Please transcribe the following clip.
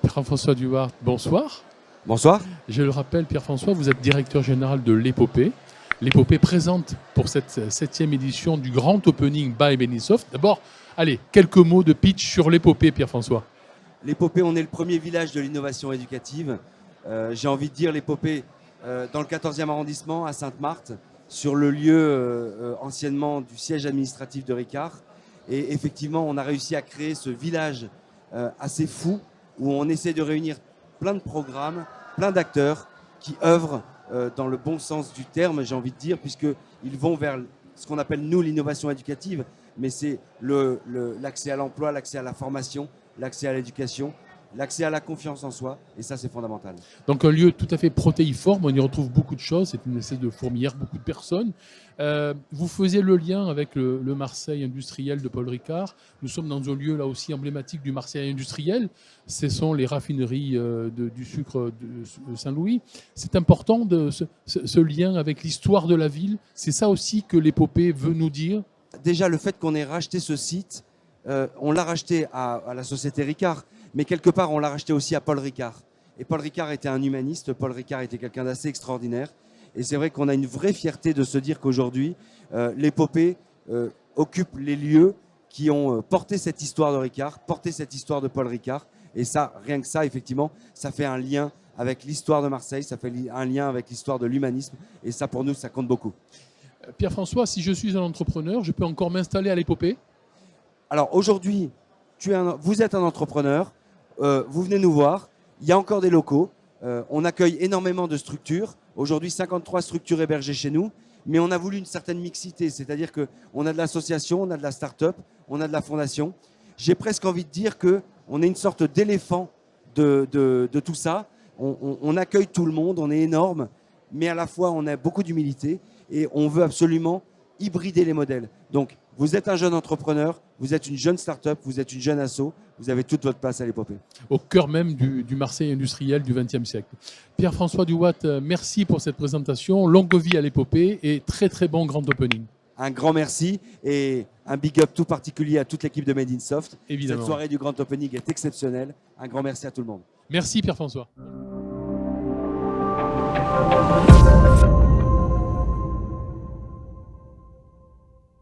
Pierre-François Duhart, bonsoir. Bonsoir. Je le rappelle, Pierre-François, vous êtes directeur général de l'Épopée. L'Épopée présente pour cette 7e édition du grand opening by Medisoft. D'abord, allez, quelques mots de pitch sur l'Épopée, Pierre-François. L'Épopée, on est le premier village de l'innovation éducative. J'ai envie de dire l'Épopée dans le 14e arrondissement, à Sainte-Marthe, sur le lieu anciennement du siège administratif de Ricard. Et effectivement, on a réussi à créer ce village assez fou où on essaie de réunir plein de programmes, plein d'acteurs qui œuvrent dans le bon sens du terme, j'ai envie de dire, puisqu'ils vont vers ce qu'on appelle, nous, l'innovation éducative, mais c'est l'accès à l'emploi, l'accès à la formation, l'accès à l'éducation, l'accès à la confiance en soi, et ça, c'est fondamental. Donc un lieu tout à fait protéiforme, on y retrouve beaucoup de choses, c'est une espèce de fourmilière, beaucoup de personnes. Vous faisiez le lien avec le Marseille industriel de Paul Ricard. Nous sommes dans un lieu là aussi emblématique du Marseille industriel. Ce sont les raffineries du sucre de Saint-Louis. C'est important ce lien avec l'histoire de la ville. C'est ça aussi que l'Épopée veut nous dire. Déjà, le fait qu'on ait racheté ce site, on l'a racheté à la société Ricard, mais quelque part, on l'a racheté aussi à Paul Ricard. Et Paul Ricard était un humaniste, Paul Ricard était quelqu'un d'assez extraordinaire. Et c'est vrai qu'on a une vraie fierté de se dire qu'aujourd'hui, l'Épopée occupe les lieux qui ont porté cette histoire de Ricard, porté cette histoire de Paul Ricard. Et ça, rien que ça, effectivement, ça fait un lien avec l'histoire de Marseille, ça fait un lien avec l'histoire de l'humanisme. Et ça, pour nous, ça compte beaucoup. Pierre-François, si je suis un entrepreneur, je peux encore m'installer à l'Épopée ? Alors aujourd'hui, vous êtes un entrepreneur, vous venez nous voir, il y a encore des locaux, on accueille énormément de structures, aujourd'hui 53 structures hébergées chez nous, mais on a voulu une certaine mixité, c'est-à-dire qu'on a de l'association, on a de la start-up, on a de la fondation. J'ai presque envie de dire qu'on est une sorte d'éléphant de tout ça, on accueille tout le monde, on est énorme, mais à la fois on a beaucoup d'humilité et on veut absolument hybrider les modèles. Donc, vous êtes un jeune entrepreneur, vous êtes une jeune start-up, vous êtes une jeune asso, vous avez toute votre place à l'Épopée. Au cœur même du Marseille industriel du XXe siècle. Pierre-François Duhart, merci pour cette présentation. Longue vie à l'Épopée et très très bon grand opening. Un grand merci et un big up tout particulier à toute l'équipe de Medisoft. Évidemment. Cette soirée du grand opening est exceptionnelle. Un grand merci à tout le monde. Merci Pierre-François.